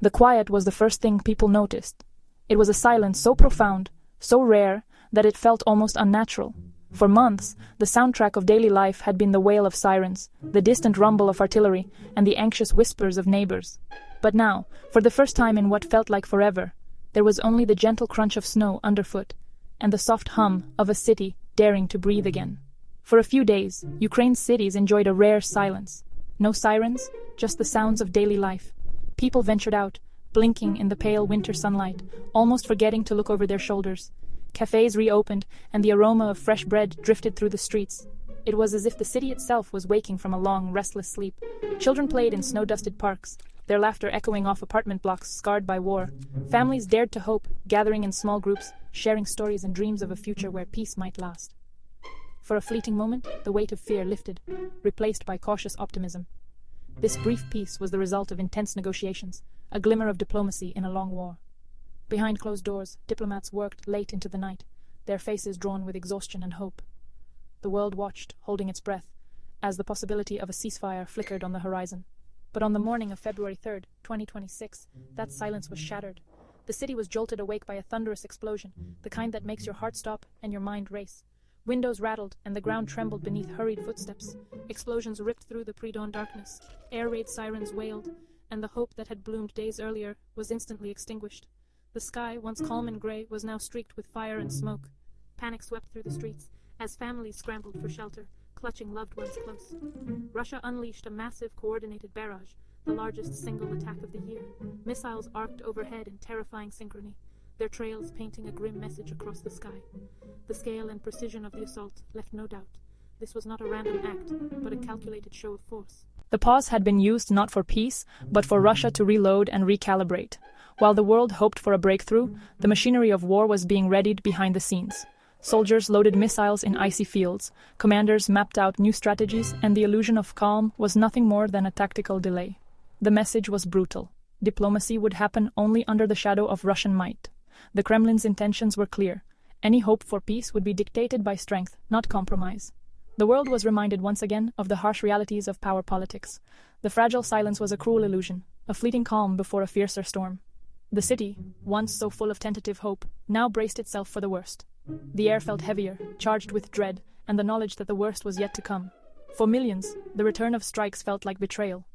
The quiet was the first thing people noticed. It was a silence so profound, so rare, that it felt almost unnatural. For months, the soundtrack of daily life had been the wail of sirens, the distant rumble of artillery, and the anxious whispers of neighbors. But now, for the first time in what felt like forever, there was only the gentle crunch of snow underfoot, and the soft hum of a city daring to breathe again. For a few days, Ukraine's cities enjoyed a rare silence. No sirens, just the sounds of daily life. People ventured out, blinking in the pale winter sunlight, almost forgetting to look over their shoulders. Cafes reopened, and the aroma of fresh bread drifted through the streets. It was as if the city itself was waking from a long, restless sleep. Children played in snow-dusted parks, their laughter echoing off apartment blocks scarred by war. Families dared to hope, gathering in small groups, sharing stories and dreams of a future where peace might last. For a fleeting moment, the weight of fear lifted, replaced by cautious optimism. This brief peace was the result of intense negotiations, a glimmer of diplomacy in a long war. Behind closed doors, diplomats worked late into the night, their faces drawn with exhaustion and hope. The world watched, holding its breath, as the possibility of a ceasefire flickered on the horizon. But on the morning of February 3rd, 2026, that silence was shattered. The city was jolted awake by a thunderous explosion, the kind that makes your heart stop and your mind race. Windows rattled, and the ground trembled beneath hurried footsteps. Explosions ripped through the pre-dawn darkness. Air raid sirens wailed, and the hope that had bloomed days earlier was instantly extinguished. The sky, once calm and gray, was now streaked with fire and smoke. Panic swept through the streets, as families scrambled for shelter, clutching loved ones close. Russia unleashed a massive coordinated barrage, the largest single attack of the year. Missiles arced overhead in terrifying synchrony, their trails painting a grim message across the sky. The scale and precision of the assault left no doubt. This was not a random act, but a calculated show of force. The pause had been used not for peace, but for Russia to reload and recalibrate. While the world hoped for a breakthrough, the machinery of war was being readied behind the scenes. Soldiers loaded missiles in icy fields, commanders mapped out new strategies, and the illusion of calm was nothing more than a tactical delay. The message was brutal. Diplomacy would happen only under the shadow of Russian might. The Kremlin's intentions were clear. Any hope for peace would be dictated by strength, not compromise. The world was reminded once again of the harsh realities of power politics. The fragile silence was a cruel illusion, a fleeting calm before a fiercer storm. The city, once so full of tentative hope, now braced itself for the worst. The air felt heavier, charged with dread, and the knowledge that the worst was yet to come. For millions, the return of strikes felt like betrayal.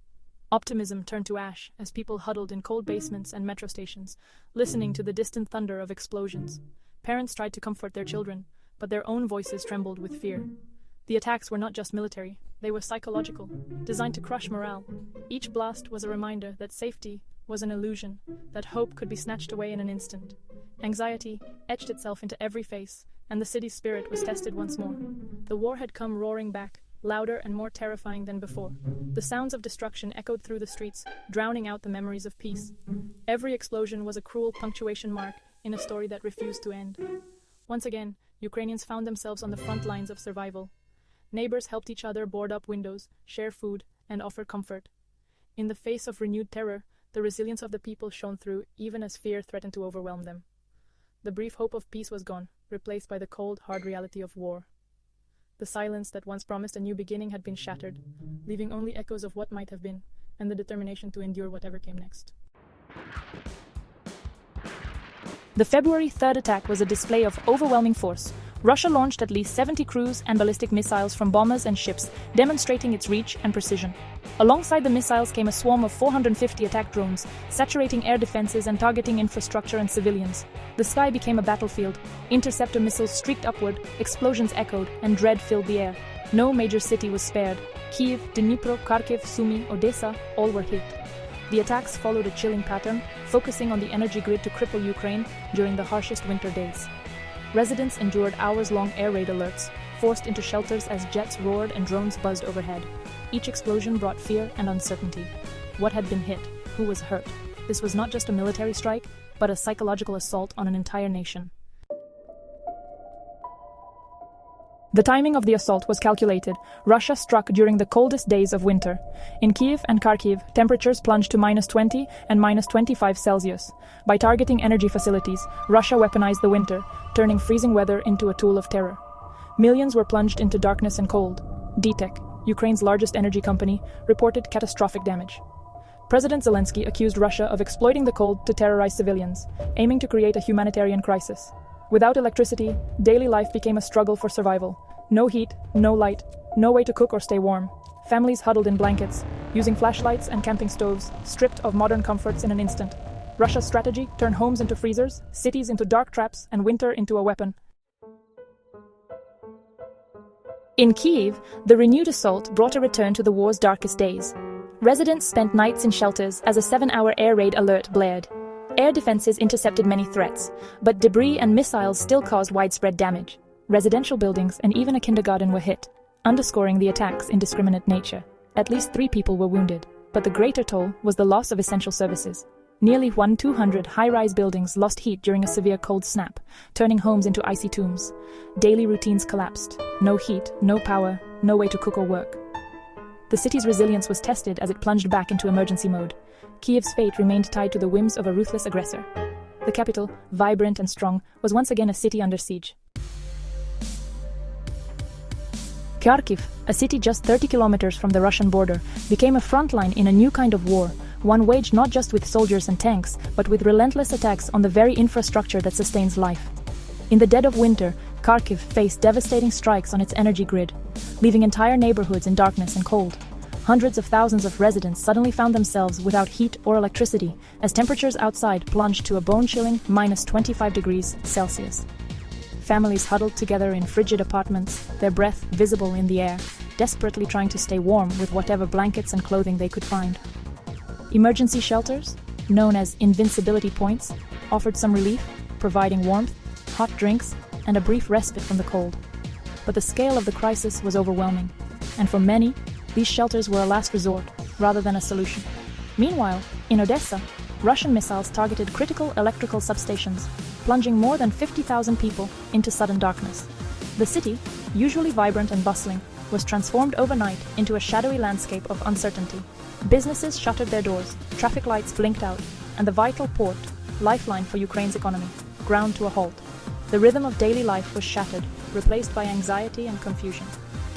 Optimism turned to ash as people huddled in cold basements and metro stations, listening to the distant thunder of explosions. Parents tried to comfort their children, but their own voices trembled with fear. The attacks were not just military, they were psychological, designed to crush morale. Each blast was a reminder that safety was an illusion, that hope could be snatched away in an instant. Anxiety etched itself into every face, and the city's spirit was tested once more. The war had come roaring back, louder and more terrifying than before. The sounds of destruction echoed through the streets, drowning out the memories of peace. Every explosion was a cruel punctuation mark in a story that refused to end. Once again, Ukrainians found themselves on the front lines of survival. Neighbors helped each other board up windows, share food, and offer comfort. In the face of renewed terror, the resilience of the people shone through even as fear threatened to overwhelm them. The brief hope of peace was gone, replaced by the cold, hard reality of war. The silence that once promised a new beginning had been shattered, leaving only echoes of what might have been, and the determination to endure whatever came next. The February 3rd attack was a display of overwhelming force. Russia launched at least 70 cruise and ballistic missiles from bombers and ships, demonstrating its reach and precision. Alongside the missiles came a swarm of 450 attack drones, saturating air defenses and targeting infrastructure and civilians. The sky became a battlefield. Interceptor missiles streaked upward, explosions echoed, and dread filled the air. No major city was spared. Kyiv, Dnipro, Kharkiv, Sumy, Odessa, all were hit. The attacks followed a chilling pattern, focusing on the energy grid to cripple Ukraine during the harshest winter days. Residents endured hours-long air raid alerts, forced into shelters as jets roared and drones buzzed overhead. Each explosion brought fear and uncertainty. What had been hit? Who was hurt? This was not just a military strike, but a psychological assault on an entire nation. The timing of the assault was calculated. Russia struck during the coldest days of winter. In Kyiv and Kharkiv, temperatures plunged to -20 and -25 Celsius. By targeting energy facilities, Russia weaponized the winter, turning freezing weather into a tool of terror. Millions were plunged into darkness and cold. DTEK, Ukraine's largest energy company, reported catastrophic damage. President Zelensky accused Russia of exploiting the cold to terrorize civilians, aiming to create a humanitarian crisis. Without electricity, daily life became a struggle for survival. No heat, no light, no way to cook or stay warm. Families huddled in blankets, using flashlights and camping stoves, stripped of modern comforts in an instant. Russia's strategy turned homes into freezers, cities into dark traps, and winter into a weapon. In Kyiv, the renewed assault brought a return to the war's darkest days. Residents spent nights in shelters as a 7-hour air raid alert blared. Air defenses intercepted many threats, but debris and missiles still caused widespread damage. Residential buildings and even a kindergarten were hit, underscoring the attack's indiscriminate nature. At least 3 people were wounded, but the greater toll was the loss of essential services. Nearly 1,200 high-rise buildings lost heat during a severe cold snap, turning homes into icy tombs. Daily routines collapsed. No heat, no power, no way to cook or work. The city's resilience was tested as it plunged back into emergency mode. Kyiv's fate remained tied to the whims of a ruthless aggressor. The capital, vibrant and strong, was once again a city under siege. Kharkiv, a city just 30 kilometers from the Russian border, became a front line in a new kind of war, one waged not just with soldiers and tanks, but with relentless attacks on the very infrastructure that sustains life. In the dead of winter, Kharkiv faced devastating strikes on its energy grid, leaving entire neighborhoods in darkness and cold. Hundreds of thousands of residents suddenly found themselves without heat or electricity, as temperatures outside plunged to a bone-chilling -25°C. Families huddled together in frigid apartments, their breath visible in the air, desperately trying to stay warm with whatever blankets and clothing they could find. Emergency shelters, known as invincibility points, offered some relief, providing warmth, hot drinks, and a brief respite from the cold. But the scale of the crisis was overwhelming, and for many, these shelters were a last resort rather than a solution. Meanwhile, in Odessa, Russian missiles targeted critical electrical substations, plunging more than 50,000 people into sudden darkness. The city, usually vibrant and bustling, was transformed overnight into a shadowy landscape of uncertainty. Businesses shuttered their doors, traffic lights blinked out, and the vital port, lifeline for Ukraine's economy, ground to a halt. The rhythm of daily life was shattered, replaced by anxiety and confusion.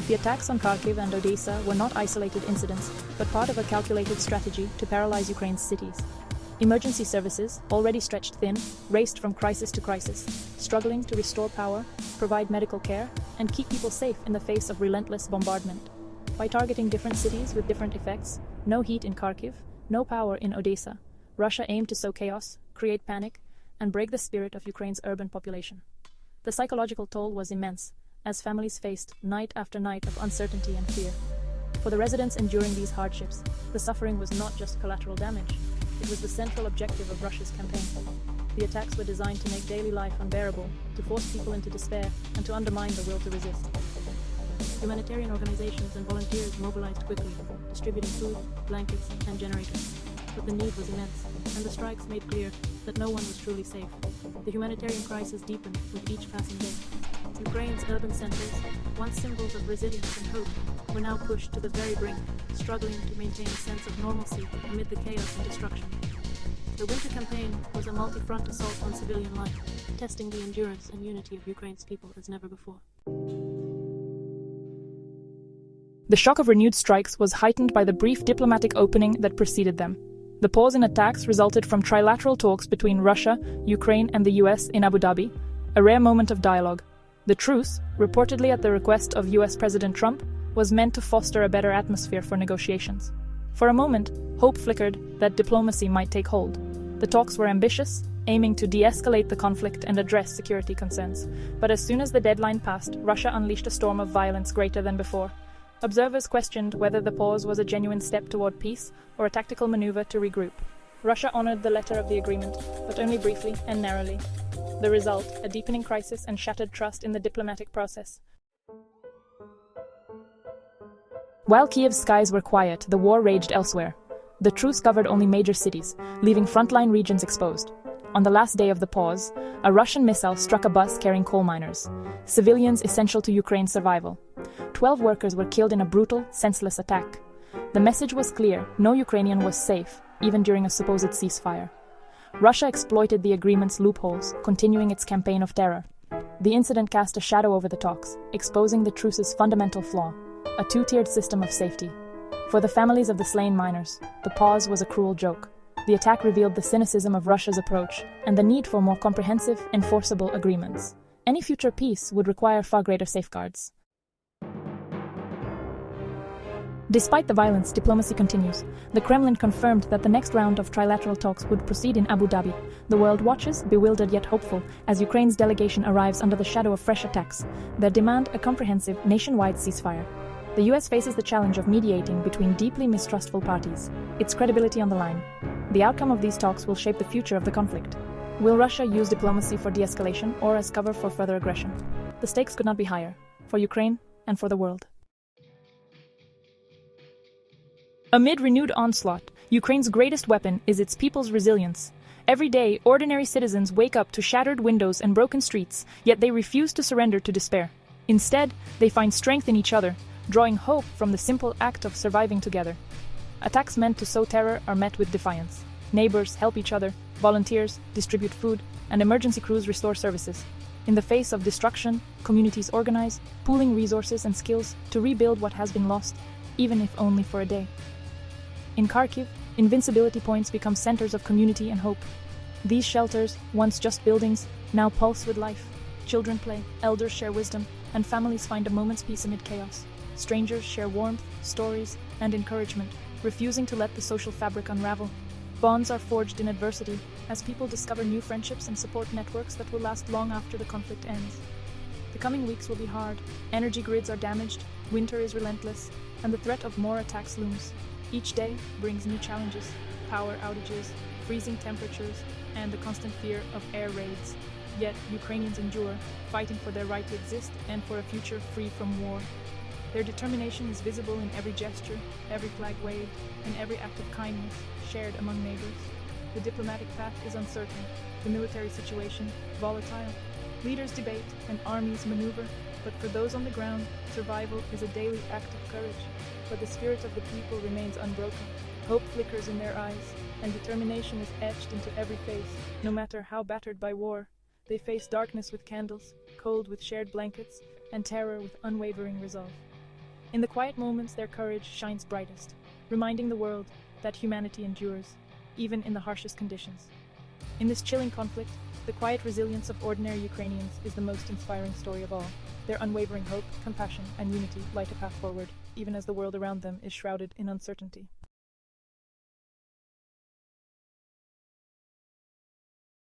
The attacks on Kharkiv and Odessa were not isolated incidents, but part of a calculated strategy to paralyze Ukraine's cities. Emergency services, already stretched thin, raced from crisis to crisis, struggling to restore power, provide medical care, and keep people safe in the face of relentless bombardment. By targeting different cities with different effects, no heat in Kharkiv, no power in Odessa, Russia aimed to sow chaos, create panic, and break the spirit of Ukraine's urban population. The psychological toll was immense, as families faced night after night of uncertainty and fear. For the residents enduring these hardships, the suffering was not just collateral damage, it was the central objective of Russia's campaign. The attacks were designed to make daily life unbearable, to force people into despair, and to undermine the will to resist. Humanitarian organizations and volunteers mobilized quickly, distributing food, blankets, and generators. But the need was immense, and the strikes made clear that no one was truly safe. The humanitarian crisis deepened with each passing day. Ukraine's urban centers, once symbols of resilience and hope, were now pushed to the very brink, struggling to maintain a sense of normalcy amid the chaos and destruction. The winter campaign was a multi-front assault on civilian life, testing the endurance and unity of Ukraine's people as never before. The shock of renewed strikes was heightened by the brief diplomatic opening that preceded them. The pause in attacks resulted from trilateral talks between Russia, Ukraine, and the US in Abu Dhabi, a rare moment of dialogue. The truce, reportedly at the request of US President Trump, was meant to foster a better atmosphere for negotiations. For a moment, hope flickered that diplomacy might take hold. The talks were ambitious, aiming to de-escalate the conflict and address security concerns. But as soon as the deadline passed, Russia unleashed a storm of violence greater than before. Observers questioned whether the pause was a genuine step toward peace or a tactical maneuver to regroup. Russia honored the letter of the agreement, but only briefly and narrowly. The result, a deepening crisis and shattered trust in the diplomatic process. While Kyiv's skies were quiet, the war raged elsewhere. The truce covered only major cities, leaving frontline regions exposed. On the last day of the pause, a Russian missile struck a bus carrying coal miners, civilians essential to Ukraine's survival. 12 workers were killed in a brutal, senseless attack. The message was clear: no Ukrainian was safe, even during a supposed ceasefire. Russia exploited the agreement's loopholes, continuing its campaign of terror. The incident cast a shadow over the talks, exposing the truce's fundamental flaw: a two-tiered system of safety. For the families of the slain miners, the pause was a cruel joke. The attack revealed the cynicism of Russia's approach and the need for more comprehensive, enforceable agreements. Any future peace would require far greater safeguards. Despite the violence, diplomacy continues. The Kremlin confirmed that the next round of trilateral talks would proceed in Abu Dhabi. The world watches, bewildered yet hopeful, as Ukraine's delegation arrives under the shadow of fresh attacks. They demand a comprehensive, nationwide ceasefire. The US faces the challenge of mediating between deeply mistrustful parties, its credibility on the line. The outcome of these talks will shape the future of the conflict. Will Russia use diplomacy for de-escalation or as cover for further aggression? The stakes could not be higher, for Ukraine and for the world. Amid renewed onslaught, Ukraine's greatest weapon is its people's resilience. Every day, ordinary citizens wake up to shattered windows and broken streets, yet they refuse to surrender to despair. Instead, they find strength in each other, drawing hope from the simple act of surviving together. Attacks meant to sow terror are met with defiance. Neighbors help each other, volunteers distribute food, and emergency crews restore services. In the face of destruction, communities organize, pooling resources and skills to rebuild what has been lost, even if only for a day. In Kharkiv, invincibility points become centers of community and hope. These shelters, once just buildings, now pulse with life. Children play, elders share wisdom, and families find a moment's peace amid chaos. Strangers share warmth, stories, and encouragement, refusing to let the social fabric unravel. Bonds are forged in adversity, as people discover new friendships and support networks that will last long after the conflict ends. The coming weeks will be hard. Energy grids are damaged, winter is relentless, and the threat of more attacks looms. Each day brings new challenges, power outages, freezing temperatures, and the constant fear of air raids. Yet Ukrainians endure, fighting for their right to exist and for a future free from war. Their determination is visible in every gesture, every flag waved, and every act of kindness shared among neighbors. The diplomatic path is uncertain, the military situation volatile. Leaders debate and armies maneuver, but for those on the ground, survival is a daily act of courage. But the spirit of the people remains unbroken. Hope flickers in their eyes, and determination is etched into every face, no matter how battered by war. They face darkness with candles, cold with shared blankets, and terror with unwavering resolve. In the quiet moments, their courage shines brightest, reminding the world that humanity endures, even in the harshest conditions. In this chilling conflict, the quiet resilience of ordinary Ukrainians is the most inspiring story of all. Their unwavering hope, compassion, and unity light a path forward, even as the world around them is shrouded in uncertainty.